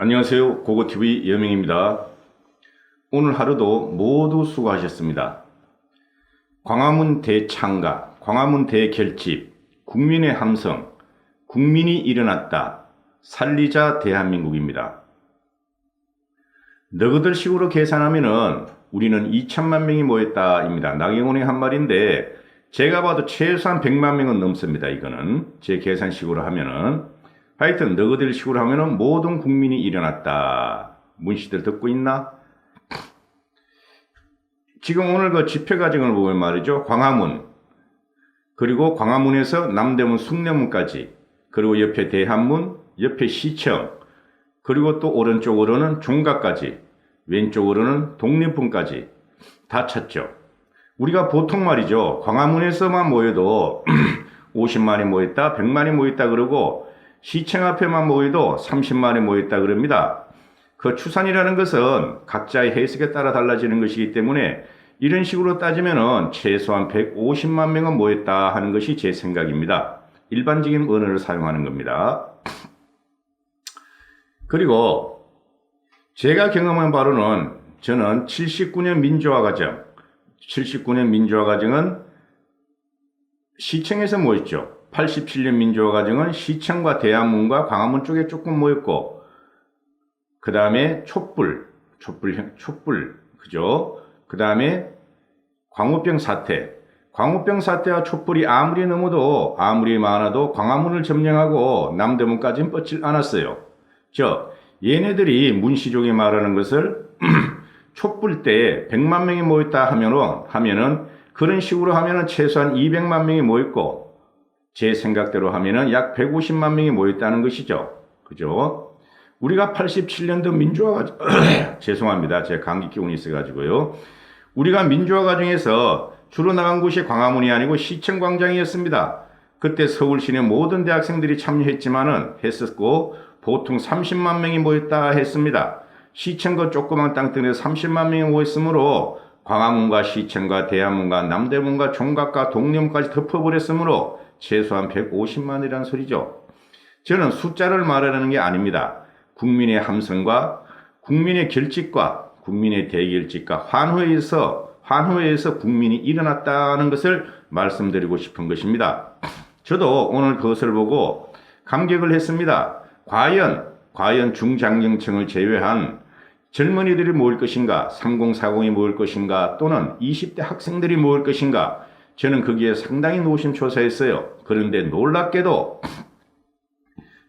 안녕하세요. 고고TV 여명입니다. 오늘 하루도 모두 수고하셨습니다. 광화문 대창가, 광화문 대결집, 국민의 함성, 국민이 일어났다. 살리자 대한민국입니다. 너희들 식으로 계산하면은 우리는 2천만 명이 모였다입니다. 나경원이 한 말인데 제가 봐도 최소한 100만 명은 넘습니다. 이거는 제 계산식으로 하면은. 하여튼 너희들 식으로 하면은 모든 국민이 일어났다. 문씨들 듣고 있나? 지금 오늘 그 집회 과정을 보면 말이죠. 광화문, 그리고 광화문에서 남대문 숭례문까지, 그리고 옆에 대한문, 옆에 시청, 그리고 또 오른쪽으로는 종각까지, 왼쪽으로는 독립문까지 다 찼죠. 우리가 보통 말이죠. 광화문에서만 모여도 50만이 모였다, 100만이 모였다 그러고 시청 앞에만 모여도 30만이 모였다 그럽니다. 그 추산이라는 것은 각자의 해석에 따라 달라지는 것이기 때문에 이런 식으로 따지면은 최소한 150만 명은 모였다 하는 것이 제 생각입니다. 일반적인 언어를 사용하는 겁니다. 그리고 제가 경험한 바로는 저는 79년 민주화 과정, 79년 민주화 과정은 시청에서 모였죠. 87년 민주화 과정은 시청과 대한문과 광화문 쪽에 조금 모였고, 그 다음에 촛불, 그죠? 그 다음에 광우병 사태와 촛불이 아무리 많아도 광화문을 점령하고 남대문까지는 뻗질 않았어요. 얘네들이 문시종이 말하는 것을 촛불 때 100만 명이 모였다 하면은 그런 식으로 하면은 최소한 200만 명이 모였고, 제 생각대로 하면은 약 150만 명이 모였다는 것이죠. 그죠? 우리가 87년도 민주화 과정, 죄송합니다. 제가 감기 기운이 있어가지고요. 우리가 민주화 과정에서 주로 나간 곳이 광화문이 아니고 시청광장이었습니다. 그때 서울 시내 모든 대학생들이 했었고, 보통 30만 명이 모였다 했습니다. 시청 그 조그만 땅덩이에 30만 명이 모였으므로 광화문과 시청과 대한문과 남대문과 종각과 독립문까지 덮어버렸으므로 최소한 150만이라는 소리죠. 저는 숫자를 말하는 게 아닙니다. 국민의 함성과 국민의 결집과 국민의 대결집과 환호에서 국민이 일어났다는 것을 말씀드리고 싶은 것입니다. 저도 오늘 그것을 보고 감격을 했습니다. 과연 중장년층을 제외한 젊은이들이 모일 것인가, 3040이 모일 것인가, 또는 20대 학생들이 모일 것인가, 저는 거기에 상당히 노심초사했어요. 그런데 놀랍게도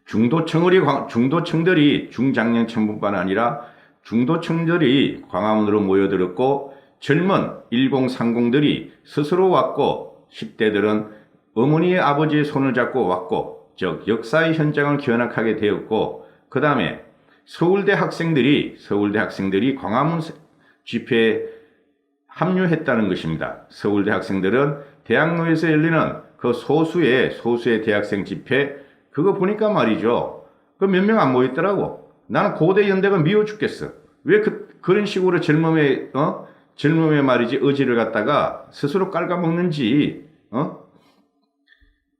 중도층들이 중장년층뿐만 아니라 중도층들이 광화문으로 모여들었고, 젊은 1030들이 스스로 왔고, 10대들은 어머니의 아버지의 손을 잡고 왔고, 즉 역사의 현장을 기원하게 되었고, 그 다음에 서울대 학생들이 광화문 집회에 합류했다는 것입니다. 서울대 학생들은 대학로에서 열리는 그 소수의 대학생 집회, 그거 보니까 말이죠. 그 몇 명 안 모였더라고. 나는 고대 연대가 미워 죽겠어. 왜 그런 식으로 젊음의 말이지, 의지를 갖다가 스스로 깔아먹는지,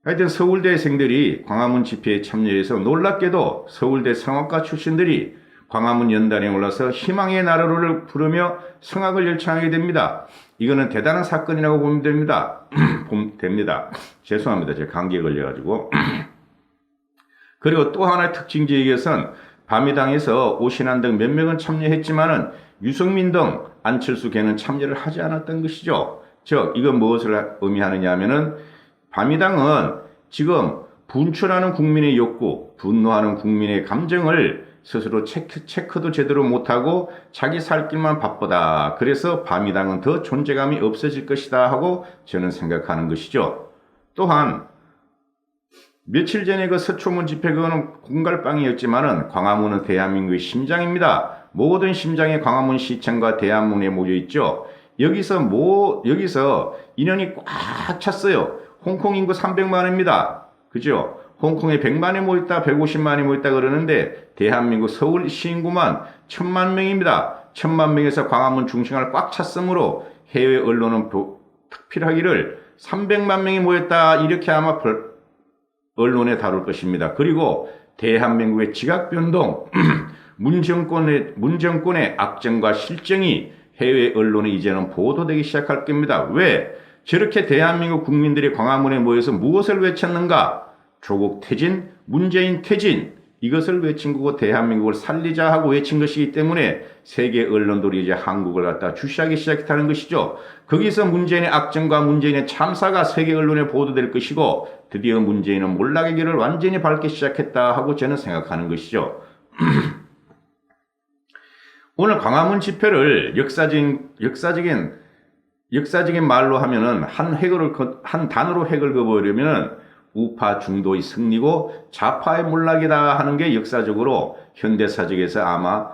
하여튼 서울대생들이 광화문 집회에 참여해서 놀랍게도 서울대 성악가 출신들이 광화문 연단에 올라서 희망의 나라로를 부르며 성악을 열창하게 됩니다. 이거는 대단한 사건이라고 보면 됩니다. 죄송합니다. 제가 감기에 걸려가지고. 그리고 또 하나의 특징지에 의해서는 밤이당에서 오신환 등 몇 명은 참여했지만은 유승민 등 안철수 걔는 참여를 하지 않았던 것이죠. 즉 이건 무엇을 의미하느냐 하면은 밤이당은 지금 분출하는 국민의 욕구, 분노하는 국민의 감정을 스스로 체크도 제대로 못하고 자기 살 길만 바쁘다. 그래서 밤이당은 더 존재감이 없어질 것이다 하고 저는 생각하는 것이죠. 또한 며칠 전에 그 서초문 집회, 그거는 공갈빵이었지만은 광화문은 대한민국의 심장입니다. 모든 심장에 광화문 시청과 대한문에 모여 있죠. 여기서 인원이 꽉 찼어요. 홍콩 인구 300만입니다. 그죠? 홍콩에 100만이 모였다, 150만이 모였다 그러는데 대한민국 서울 시인구만 1000만 명입니다. 1000만 명에서 광화문 중심을 꽉 찼으므로 해외 언론은 특필하기를 300만 명이 모였다, 이렇게 아마 언론에 다룰 것입니다. 그리고 대한민국의 지각변동, 문정권의 악정과 실정이 해외 언론에 이제는 보도되기 시작할 겁니다. 왜? 저렇게 대한민국 국민들이 광화문에 모여서 무엇을 외쳤는가? 조국 퇴진, 문재인 퇴진, 이것을 외친 거고 대한민국을 살리자 하고 외친 것이기 때문에 세계 언론들이 이제 한국을 갖다 주시하기 시작했다는 것이죠. 거기서 문재인의 악정과 문재인의 참사가 세계 언론에 보도될 것이고 드디어 문재인은 몰락의 길을 완전히 밟기 시작했다 하고 저는 생각하는 것이죠. 오늘 광화문 집회를 역사적인 말로 하면은 한 단어로 획을 그어버리면은 우파 중도의 승리고 좌파의 몰락이다 하는 게 역사적으로 현대사적에서 아마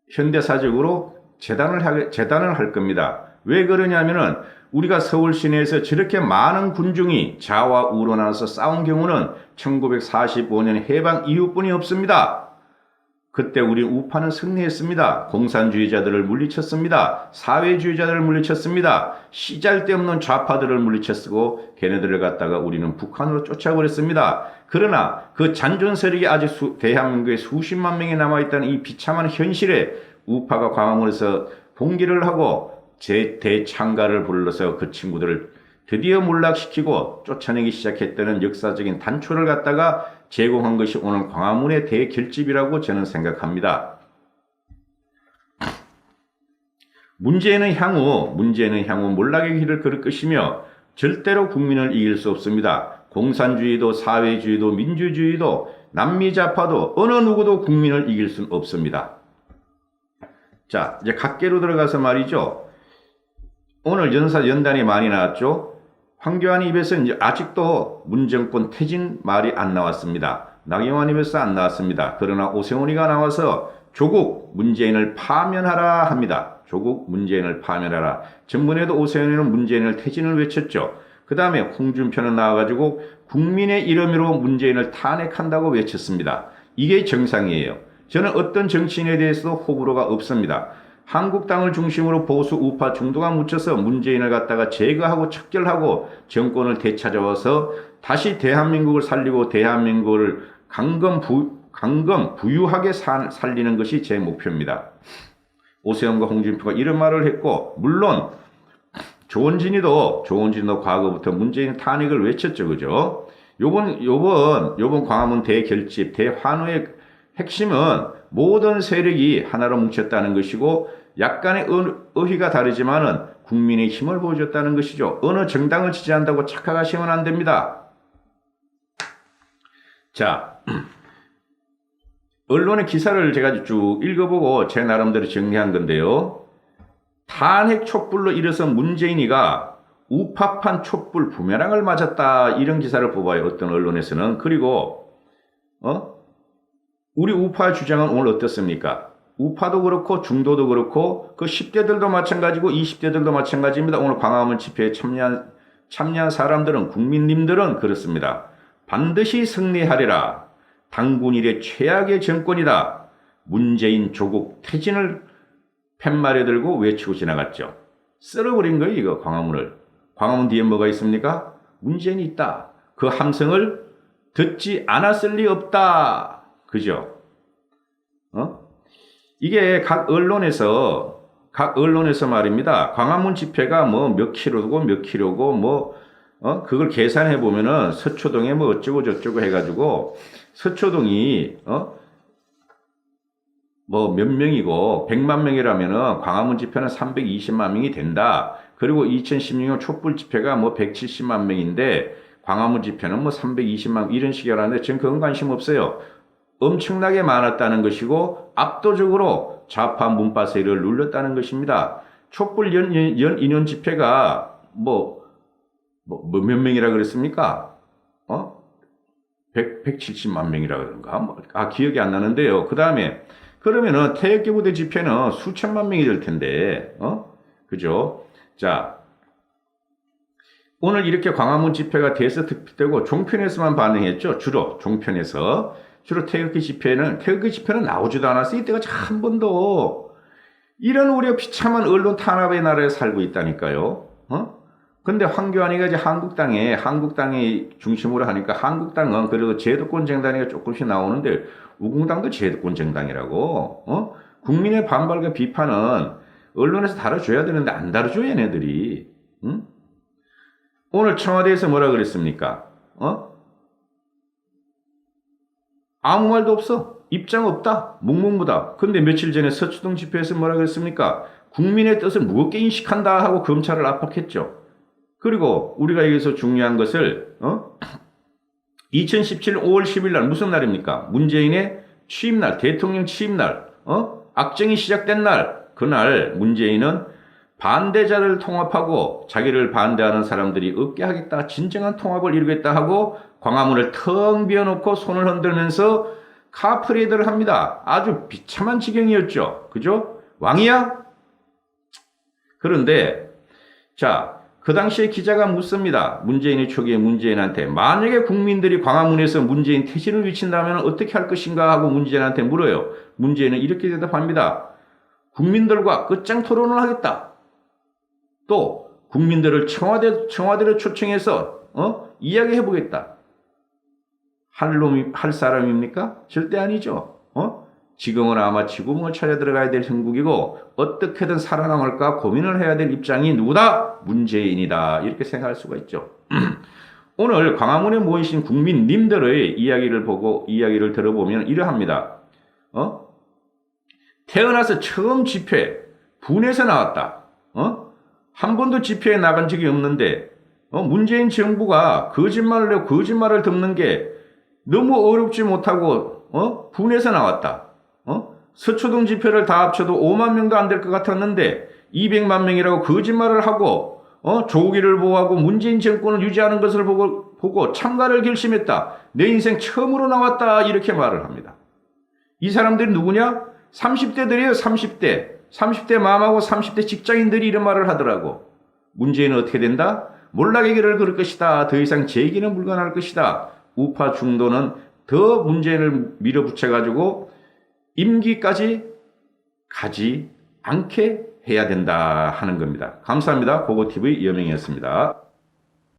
현대사적으로 재단을 할 겁니다. 왜 그러냐면은 우리가 서울 시내에서 저렇게 많은 군중이 좌와 우로 나눠서 싸운 경우는 1945년 해방 이후뿐이 없습니다. 그때 우리 우파는 승리했습니다. 공산주의자들을 물리쳤습니다. 사회주의자들을 물리쳤습니다. 시잘데없는 좌파들을 물리쳤고 걔네들을 갖다가 우리는 북한으로 쫓아버렸습니다. 그러나 그 잔존 세력이 아직 대한민국에 수십만 명이 남아있다는 이 비참한 현실에 우파가 광화문에서 봉기를 하고 대창가를 불러서 그 친구들을 드디어 몰락시키고 쫓아내기 시작했다는 역사적인 단초를 갖다가 제공한 것이 오늘 광화문의 대결집이라고 저는 생각합니다. 문제는 향후 몰락의 길을 걸을 것이며 절대로 국민을 이길 수 없습니다. 공산주의도 사회주의도 민주주의도 남미좌파도 어느 누구도 국민을 이길 수는 없습니다. 자, 이제 각계로 들어가서 말이죠. 오늘 연단이 많이 나왔죠. 황교안 입에서 이제 아직도 문정권 퇴진 말이 안 나왔습니다. 나경원 입에서 안 나왔습니다. 그러나 오세훈이가 나와서 조국 문재인을 파면하라 합니다. 조국 문재인을 파면하라. 전번에도 오세훈이는 문재인을 퇴진을 외쳤죠. 그 다음에 홍준표는 나와가지고 국민의 이름으로 문재인을 탄핵한다고 외쳤습니다. 이게 정상이에요. 저는 어떤 정치인에 대해서도 호불호가 없습니다. 한국당을 중심으로 보수 우파 중도가 묻혀서 문재인을 갖다가 제거하고 척결하고 정권을 되찾아와서 다시 대한민국을 살리고 대한민국을 강건 부유하게 살리는 것이 제 목표입니다. 오세훈과 홍준표가 이런 말을 했고 물론 조원진이도 과거부터 문재인 탄핵을 외쳤죠. 그죠? 요번 광화문 대결집 대환호의 핵심은 모든 세력이 하나로 뭉쳤다는 것이고 약간의 의의가 다르지만은 국민의 힘을 보여줬다는 것이죠. 어느 정당을 지지한다고 착각하시면 안 됩니다. 자, 언론의 기사를 제가 쭉 읽어보고 제 나름대로 정리한 건데요. 탄핵 촛불로 일어선 문재인이가 우파판 촛불 부메랑을 맞았다 이런 기사를 뽑아요. 어떤 언론에서는. 그리고 우리 우파의 주장은 오늘 어떻습니까? 우파도 그렇고 중도도 그렇고 그 10대들도 마찬가지고 20대들도 마찬가지입니다. 오늘 광화문 집회에 참여한 사람들은 국민님들은 그렇습니다. 반드시 승리하리라. 당군 이래 최악의 정권이다. 문재인 조국 퇴진을 팻말에 들고 외치고 지나갔죠. 쓸어버린 거예요. 이거 광화문을. 광화문 뒤에 뭐가 있습니까? 문재인이 있다. 그 함성을 듣지 않았을 리 없다. 그죠? 이게 각 언론에서 말입니다. 광화문 집회가 뭐 몇 킬로고 그걸 계산해 보면은 서초동에 뭐 어쩌고 저쩌고 해가지고 서초동이 뭐 몇 명이고 100만 명이라면은 광화문 집회는 320만 명이 된다. 그리고 2016년 촛불 집회가 뭐 170만 명인데 광화문 집회는 뭐 320만 이런 식이라는데 저는 그건 관심 없어요. 엄청나게 많았다는 것이고 압도적으로 좌파 문파 세력을 눌렀다는 것입니다. 촛불 연 2년 집회가 몇 명이라 그랬습니까? 170만 명이라 그런가? 기억이 안 나는데요. 그 다음에 그러면은 태극기부대 집회는 수천만 명이 될 텐데, 그죠? 자, 오늘 이렇게 광화문 집회가 대서특필되고 종편에서만 반응했죠. 주로 종편에서. 주로 태극기 집회는 나오지도 않았어요. 이때가 한 번도 이런 우려 비참한 언론 탄압의 나라에 살고 있다니까요. 근데 황교안이가 이제 한국당이 중심으로 하니까 한국당은 그래도 제도권 정당이가 조금씩 나오는데 우공당도 제도권 정당이라고, 국민의 반발과 비판은 언론에서 다뤄줘야 되는데 안 다뤄줘, 얘네들이. 응? 오늘 청와대에서 뭐라 그랬습니까? 아무 말도 없어. 입장 없다. 묵묵무다. 근데 며칠 전에 서초동 집회에서 뭐라 그랬습니까? 국민의 뜻을 무겁게 인식한다 하고 검찰을 압박했죠. 그리고 우리가 여기서 중요한 것을 2017 5월 10일 날 무슨 날입니까? 문재인의 취임날, 대통령 취임날, 악정이 시작된 날, 그날 문재인은 반대자를 통합하고 자기를 반대하는 사람들이 없게 하겠다, 진정한 통합을 이루겠다 하고 광화문을 텅 비워놓고 손을 흔들면서 카프레이드를 합니다. 아주 비참한 지경이었죠. 그죠? 왕이야? 그런데 자, 그 당시에 기자가 묻습니다. 문재인의 초기에 문재인한테 만약에 국민들이 광화문에서 문재인 퇴진을 외친다면 어떻게 할 것인가 하고 문재인한테 물어요. 문재인은 이렇게 대답합니다. 국민들과 끝장 토론을 하겠다. 또 국민들을 청와대로 초청해서 이야기해보겠다. 할 사람입니까? 절대 아니죠. 지금은 아마 지구멍을 찾아 들어가야 될 형국이고 어떻게든 살아남을까 고민을 해야 될 입장이 누구다? 문재인이다. 이렇게 생각할 수가 있죠. 오늘 광화문에 모이신 국민님들의 이야기를 들어보면 이러합니다. 태어나서 처음 집회, 분에서 나왔다. 한 번도 집회에 나간 적이 없는데 문재인 정부가 거짓말을 하고 거짓말을 덮는 게 너무 어렵지 못하고 분에서 나왔다. 서초동 집회를 다 합쳐도 5만 명도 안 될 것 같았는데 200만 명이라고 거짓말을 하고 조국이를 보호하고 문재인 정권을 유지하는 것을 보고 참가를 결심했다. 내 인생 처음으로 나왔다. 이렇게 말을 합니다. 이 사람들이 누구냐? 30대들이에요. 30대 마음하고 30대 직장인들이 이런 말을 하더라고. 문재인은 어떻게 된다? 몰락의 길을 걸을 것이다. 더 이상 재기는 불가능할 것이다. 우파 중도는 더 문재인을 밀어붙여가지고 임기까지 가지 않게 해야 된다 하는 겁니다. 감사합니다. 고고TV 이여명이었습니다.